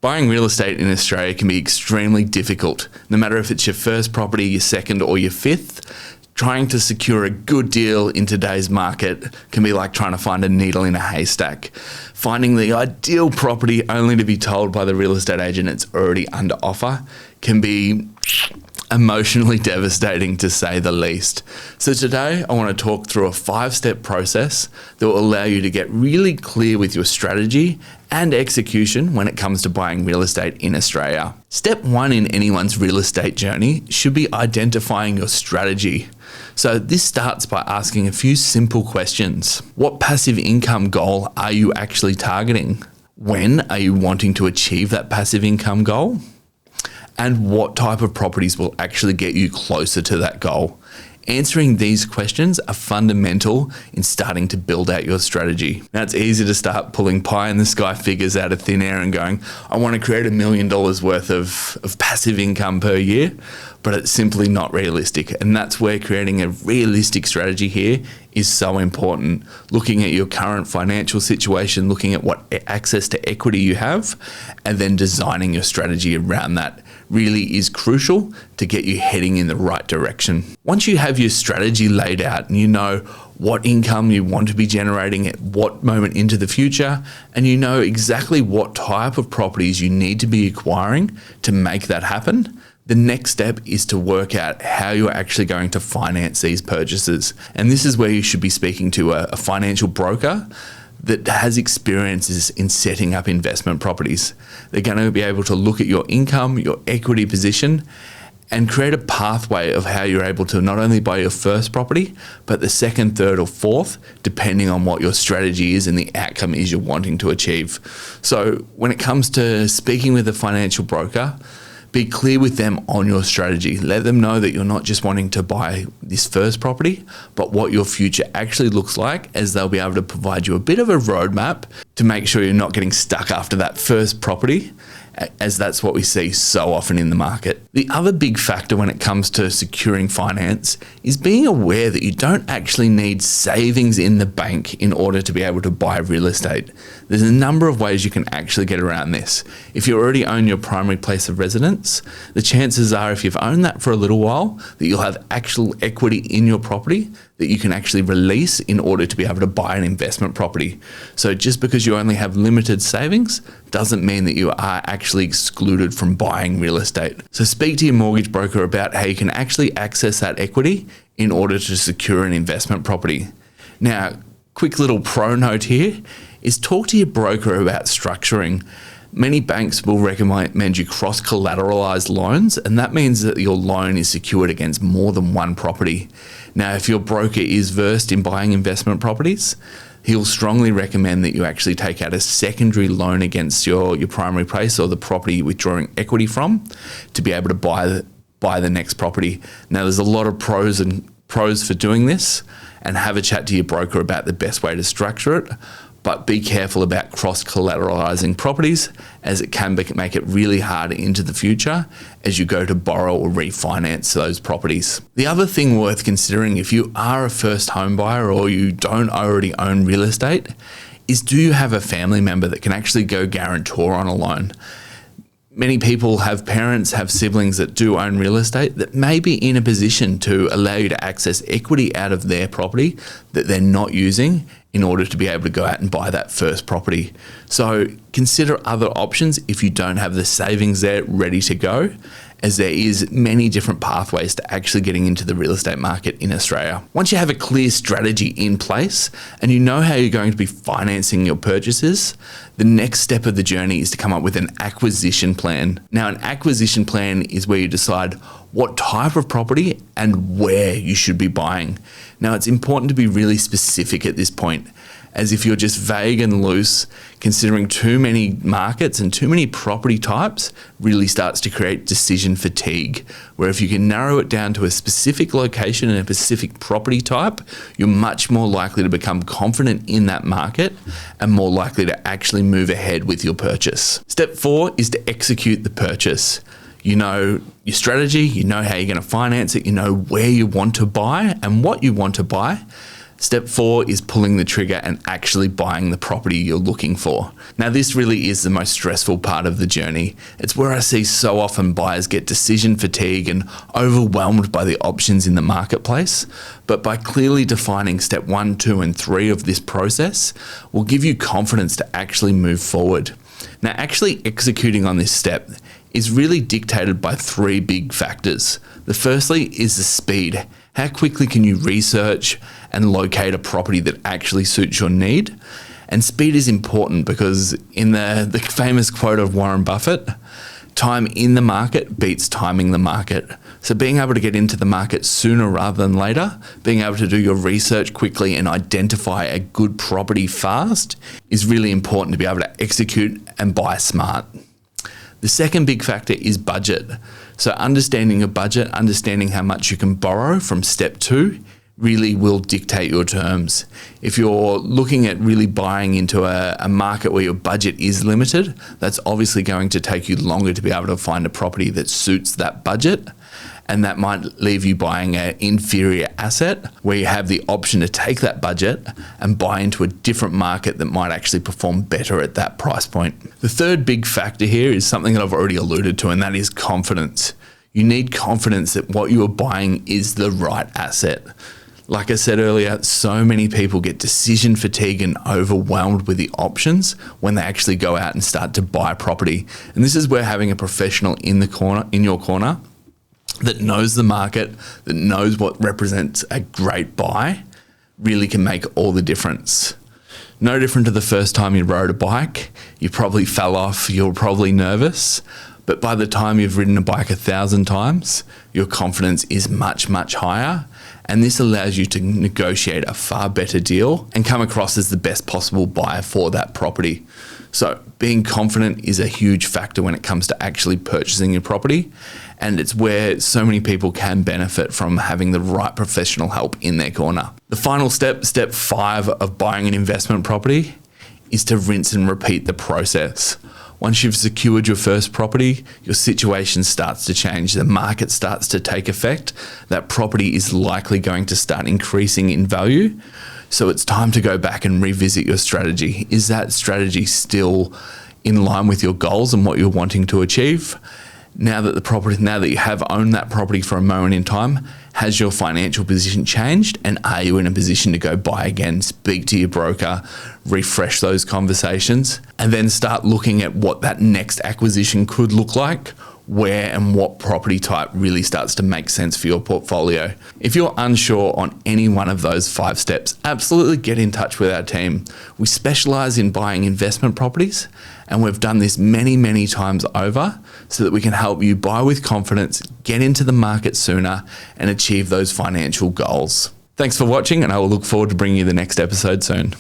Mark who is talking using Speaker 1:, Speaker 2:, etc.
Speaker 1: Buying real estate in Australia can be extremely difficult. No matter if it's your first property, your second or your fifth, trying to secure a good deal in today's market can be like trying to find a needle in a haystack. Finding the ideal property only to be told by the real estate agent it's already under offer can be emotionally devastating, to say the least. So today I want to talk through a 5-step process that will allow you to get really clear with your strategy and execution when it comes to buying real estate in Australia. Step 1 in anyone's real estate journey should be identifying your strategy. So this starts by asking a few simple questions. What passive income goal are you actually targeting? When are you wanting to achieve that passive income goal? And what type of properties will actually get you closer to that goal? Answering these questions are fundamental in starting to build out your strategy. Now, it's easy to start pulling pie in the sky figures out of thin air and going, I want to create $1 million worth of passive income per year, but it's simply not realistic. And that's where creating a realistic strategy here is so important. Looking at your current financial situation, looking at what access to equity you have, and then designing your strategy around that really is crucial to get you heading in the right direction. Once you have your strategy laid out and you know what income you want to be generating at what moment into the future, and you know exactly what type of properties you need to be acquiring to make that happen, the next step is to work out how you're actually going to finance these purchases. And this is where you should be speaking to a financial broker that has experiences in setting up investment properties. They're going to be able to look at your income, your equity position, and create a pathway of how you're able to not only buy your first property, but the second, third, or fourth, depending on what your strategy is and the outcome is you're wanting to achieve. So when it comes to speaking with a financial broker, be clear with them on your strategy. Let them know that you're not just wanting to buy this first property, but what your future actually looks like, as they'll be able to provide you a bit of a roadmap to make sure you're not getting stuck after that first property, as that's what we see so often in the market. The other big factor when it comes to securing finance is being aware that you don't actually need savings in the bank in order to be able to buy real estate. There's a number of ways you can actually get around this. If you already own your primary place of residence, the chances are, if you've owned that for a little while, that you'll have actual equity in your property that you can actually release in order to be able to buy an investment property. So just because you only have limited savings doesn't mean that you are actually excluded from buying real estate. So speak to your mortgage broker about how you can actually access that equity in order to secure an investment property. Now, quick little pro note here is talk to your broker about structuring. Many banks will recommend you cross-collateralized loans, and that means that your loan is secured against more than one property. Now, if your broker is versed in buying investment properties, he'll strongly recommend that you actually take out a secondary loan against your primary place or the property you're withdrawing equity from to be able to buy the next property. Now, there's a lot of pros for doing this, and have a chat to your broker about the best way to structure it. But be careful about cross-collateralizing properties, as it can make it really hard into the future as you go to borrow or refinance those properties. The other thing worth considering if you are a first home buyer or you don't already own real estate is, do you have a family member that can actually go guarantor on a loan? Many people have parents, have siblings that do own real estate that may be in a position to allow you to access equity out of their property that they're not using in order to be able to go out and buy that first property. So consider other options if you don't have the savings there ready to go, as there is many different pathways to actually getting into the real estate market in Australia. Once you have a clear strategy in place and you know how you're going to be financing your purchases, the next step of the journey is to come up with an acquisition plan. Now, an acquisition plan is where you decide what type of property and where you should be buying. Now, it's important to be really specific at this point, as if you're just vague and loose, considering too many markets and too many property types really starts to create decision fatigue, where if you can narrow it down to a specific location and a specific property type, you're much more likely to become confident in that market and more likely to actually move ahead with your purchase. Step 4 is to execute the purchase. You know your strategy, you know how you're going to finance it, you know where you want to buy and what you want to buy. Step 4 is pulling the trigger and actually buying the property you're looking for. Now, this really is the most stressful part of the journey. It's where I see so often buyers get decision fatigue and overwhelmed by the options in the marketplace. But by clearly defining step 1, 2, and 3 of this process will give you confidence to actually move forward. Now, actually executing on this step is really dictated by 3 big factors. The firstly is the speed. How quickly can you research and locate a property that actually suits your need? And speed is important because in the famous quote of Warren Buffett, time in the market beats timing the market. So being able to get into the market sooner rather than later, being able to do your research quickly and identify a good property fast is really important to be able to execute and buy smart. The second big factor is budget. So understanding your budget, understanding how much you can borrow from step 2 really will dictate your terms. If you're looking at really buying into a market where your budget is limited, that's obviously going to take you longer to be able to find a property that suits that budget. And that might leave you buying an inferior asset where you have the option to take that budget and buy into a different market that might actually perform better at that price point. The third big factor here is something that I've already alluded to, and that is confidence. You need confidence that what you are buying is the right asset. Like I said earlier, so many people get decision fatigue and overwhelmed with the options when they actually go out and start to buy property. And this is where having a professional in your corner that knows the market, that knows what represents a great buy, really can make all the difference. No different to the first time you rode a bike. You probably fell off, you're probably nervous, but by the time you've ridden a bike 1,000 times, your confidence is much, much higher. And this allows you to negotiate a far better deal and come across as the best possible buyer for that property. So being confident is a huge factor when it comes to actually purchasing your property. And it's where so many people can benefit from having the right professional help in their corner. The final step, step 5 of buying an investment property, is to rinse and repeat the process. Once you've secured your first property, your situation starts to change. The market starts to take effect. That property is likely going to start increasing in value. So it's time to go back and revisit your strategy. Is that strategy still in line with your goals and what you're wanting to achieve? Now that you have owned that property for a moment in time, has your financial position changed, and are you in a position to go buy again? Speak to your broker, refresh those conversations, and then start looking at what that next acquisition could look like, where and what property type really starts to make sense for your portfolio. If you're unsure on any one of those 5 steps, absolutely get in touch with our team. We specialize in buying investment properties, and we've done this many, many times over so that we can help you buy with confidence, get into the market sooner, and achieve those financial goals. Thanks for watching, and I will look forward to bringing you the next episode soon.